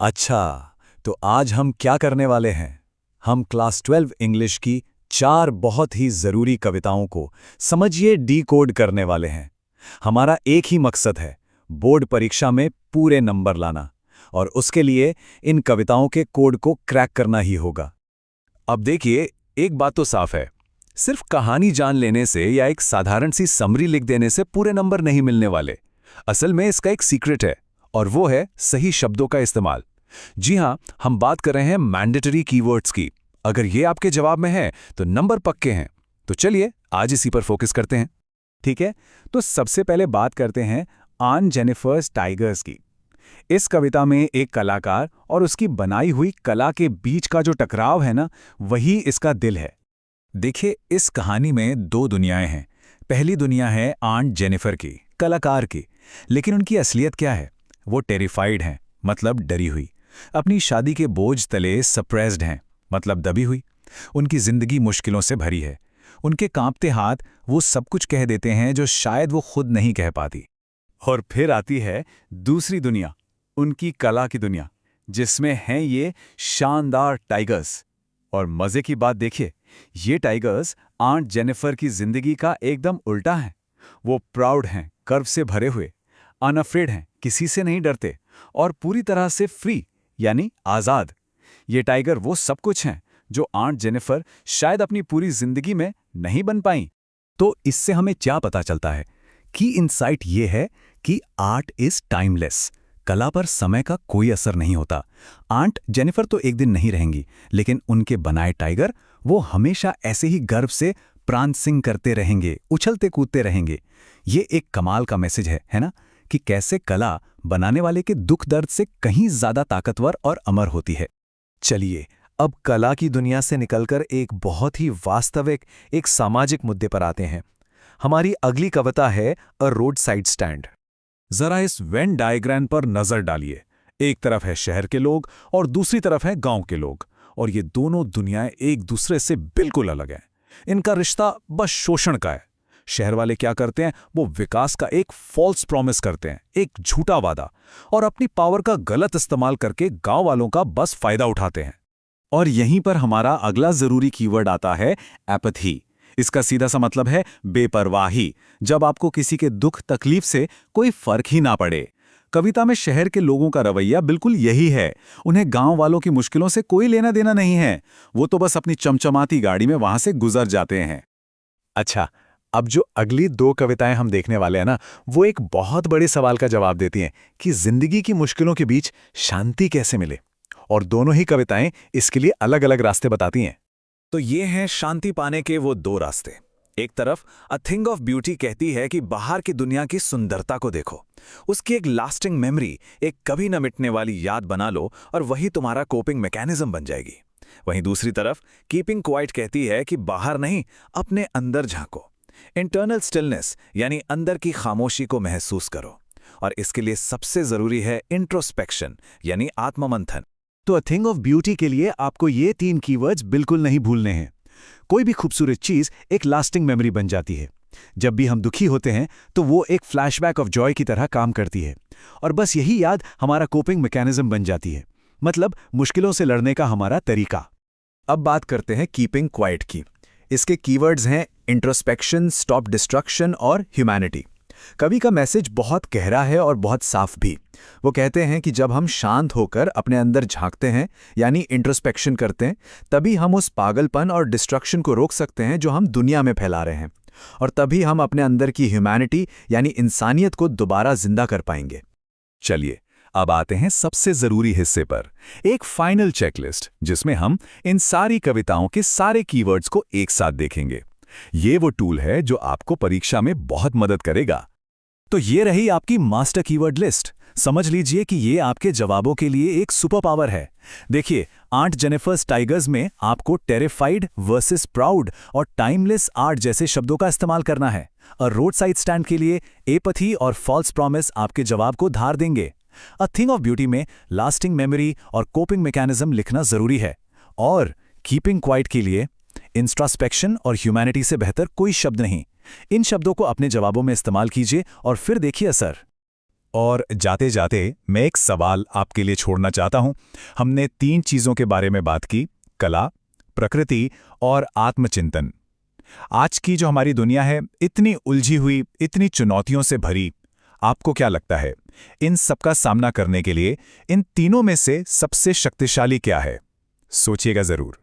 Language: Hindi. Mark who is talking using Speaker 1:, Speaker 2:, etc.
Speaker 1: अच्छा, तो आज हम क्या करने वाले हैं? हम क्लास 12 इंग्लिश की 4 बहुत ही ज़रूरी कविताओं को समझिए डीकोड करने वाले हैं। हमारा एक ही मकसद है, बोर्ड परीक्षा में पूरे नंबर लाना, और उसके लिए इन कविताओं के कोड को क्रैक करना ही होगा। अब देखिए, एक बात तो साफ है, सिर्फ कहानी जान लेने से या एक साधारण सी समरी लिख देने से पूरे नंबर नहीं मिलने वाले। असल में इसका एक सीक्रेट है, और वो है सही शब्दों का इस्तेमाल। जी हां, हम बात कर रहे हैं मैंडेटरी कीवर्ड्स की। अगर ये आपके जवाब में है तो नंबर पक्के हैं। तो चलिए आज इसी पर फोकस करते हैं।
Speaker 2: ठीक है, तो सबसे पहले बात करते हैं आन जेनिफर्स टाइगर्स की। इस कविता में एक कलाकार और उसकी बनाई हुई कला के बीच का जो टकराव है ना, वही इसका दिल है।
Speaker 1: देखिए, इस कहानी में 2 दुनियाएं हैं। पहली दुनिया है आंट जेनिफर की, कलाकार की। लेकिन उनकी असलियत क्या है? वो टेरिफाइड हैं, मतलब डरी हुई। अपनी शादी के बोझ तले सप्रेस्ड हैं, मतलब दबी हुई। उनकी जिंदगी मुश्किलों से भरी है। उनके कांपते हाथ वो सब कुछ कह देते हैं जो शायद वो खुद नहीं कह पाती।
Speaker 2: और फिर आती है दूसरी दुनिया, उनकी कला की दुनिया, जिसमें हैं ये शानदार टाइगर्स। और मजे की बात देखिए, ये टाइगर्स आंट जेनिफर की जिंदगी का एकदम उल्टा हैं। वो प्राउड हैं, कर्व से भरे हुए, अनअफ्रेड हैं, किसी से नहीं डरते, और पूरी तरह से फ्री, यानी आजाद। ये टाइगर वो सब कुछ हैं जो आंट जेनिफर शायद अपनी पूरी जिंदगी में नहीं बन पाई।
Speaker 1: तो इससे हमें क्या पता चलता है? की इनसाइट ये है कि आर्ट इज टाइमलेस। कला पर समय का कोई असर नहीं होता। आंट जेनिफर तो एक दिन नहीं रहेंगी, लेकिन उनके बनाए टाइगर वो हमेशा ऐसे ही गर्व से प्राण सिंह करते रहेंगे, उछलते कूदते रहेंगे। ये एक कमाल का मैसेज है ना? कि कैसे कला बनाने वाले के दुख दर्द से कहीं ज्यादा ताकतवर और अमर होती है। चलिए, अब कला की दुनिया से निकलकर एक बहुत ही वास्तविक, एक सामाजिक मुद्दे पर आते हैं। हमारी अगली कविता है अ रोड साइड स्टैंड। जरा इस वेन डायग्राम पर नजर डालिए। एक तरफ है शहर के लोग और दूसरी तरफ है गांव के लोग, और ये दोनों दुनियाएं एक दूसरे से बिल्कुल अलग हैं। इनका रिश्ता बस शोषण का है। शहर वाले क्या करते हैं? वो विकास का एक फॉल्स प्रॉमिस करते हैं, एक झूठा वादा, और अपनी पावर का गलत इस्तेमाल करके गांव वालों का बस फायदा उठाते हैं।
Speaker 2: और यहीं पर हमारा अगला जरूरी कीवर्ड आता है, एपैथी। इसका सीधा सा मतलब है बेपरवाही। जब आपको किसी के दुख तकलीफ से कोई फर्क ही ना पड़े। कविता में शहर के लोगों का रवैया बिल्कुल यही है। उन्हें गांव वालों की मुश्किलों से कोई लेना देना नहीं है। वो तो बस अपनी चमचमाती गाड़ी में वहां से गुजर जाते हैं।
Speaker 1: अच्छा, अब जो अगली 2 कविताएं हम देखने वाले हैं ना, वो एक बहुत बड़े सवाल का जवाब देती हैं कि जिंदगी की मुश्किलों के बीच शांति कैसे मिले। और दोनों ही कविताएं इसके लिए अलग अलग रास्ते बताती हैं। तो ये हैं शांति पाने के वो 2 रास्ते। एक तरफ अ थिंग ऑफ ब्यूटी कहती है कि बाहर की दुनिया की सुंदरता को देखो, उसकी एक लास्टिंग मेमोरी, एक कभी न मिटने वाली याद बना लो, और वही तुम्हारा कोपिंग मैकेनिज्म बन जाएगी। वहीं दूसरी तरफ कीपिंग क्वाइट कहती है कि बाहर नहीं, अपने अंदर झांको, इंटरनल स्टिलनेस, यानी अंदर की खामोशी को महसूस करो। और इसके लिए सबसे जरूरी है इंट्रोस्पेक्शन, यानी आत्ममंथन। तो अ थिंग ऑफ ब्यूटी के लिए आपको ये 3 कीवर्ड्स बिल्कुल नहीं भूलने हैं। कोई भी खूबसूरत चीज एक लास्टिंग मेमोरी बन जाती है। जब भी हम दुखी होते हैं तो वो एक फ्लैशबैक ऑफ जॉय की तरह काम करती है, और बस यही याद हमारा कोपिंग मैकेनिज्म बन जाती है, मतलब मुश्किलों से लड़ने का हमारा तरीका। अब बात करते हैं कीपिंग क्वाइट की। इसके कीवर्ड्स हैं इंट्रोस्पेक्शन, स्टॉप डिस्ट्रक्शन और ह्यूमैनिटी। कवि का मैसेज बहुत गहरा है और बहुत साफ भी। वो कहते हैं कि जब हम शांत होकर अपने अंदर झांकते हैं, यानी इंट्रोस्पेक्शन करते हैं, तभी हम उस पागलपन और डिस्ट्रक्शन को रोक सकते हैं जो हम दुनिया में फैला रहे हैं, और तभी हम अपने अंदर की ह्यूमैनिटी यानी इंसानियत को दोबारा जिंदा कर पाएंगे। चलिए, अब आते हैं सबसे जरूरी हिस्से पर, एक फाइनल चेकलिस्ट जिसमें हम इन सारी कविताओं के सारे कीवर्ड्स को एक साथ देखेंगे। ये वो टूल है जो आपको परीक्षा में बहुत मदद करेगा। तो ये रही आपकी मास्टर कीवर्ड लिस्ट। समझ लीजिए कि ये आपके जवाबों के लिए एक सुपर पावर है। देखिए, आंट जेनिफर्स टाइगर्स में आपको टेरिफाइड वर्सेस प्राउड और टाइमलेस आर्ट जैसे शब्दों का इस्तेमाल करना है। और रोड साइड स्टैंड के लिए एपैथी और फॉल्स प्रॉमिस आपके जवाब को धार देंगे। अ थिंग ऑफ ब्यूटी में लास्टिंग मेमोरी और कोपिंग मैकेनिज्म लिखना जरूरी है। और कीपिंग क्वाइट के लिए इंट्रोस्पेक्शन और ह्यूमैनिटी से बेहतर कोई शब्द नहीं। इन शब्दों को अपने जवाबों में इस्तेमाल कीजिए और फिर देखिए असर।
Speaker 3: और जाते जाते मैं एक सवाल आपके लिए छोड़ना चाहता हूं। हमने 3 चीजों के बारे में बात की, कला, प्रकृति और आत्मचिंतन। आज की जो हमारी दुनिया है, इतनी उलझी हुई, इतनी चुनौतियों से भरी, आपको क्या लगता है इन सबका सामना करने के लिए इन तीनों में से सबसे शक्तिशाली क्या है? सोचिएगा जरूर।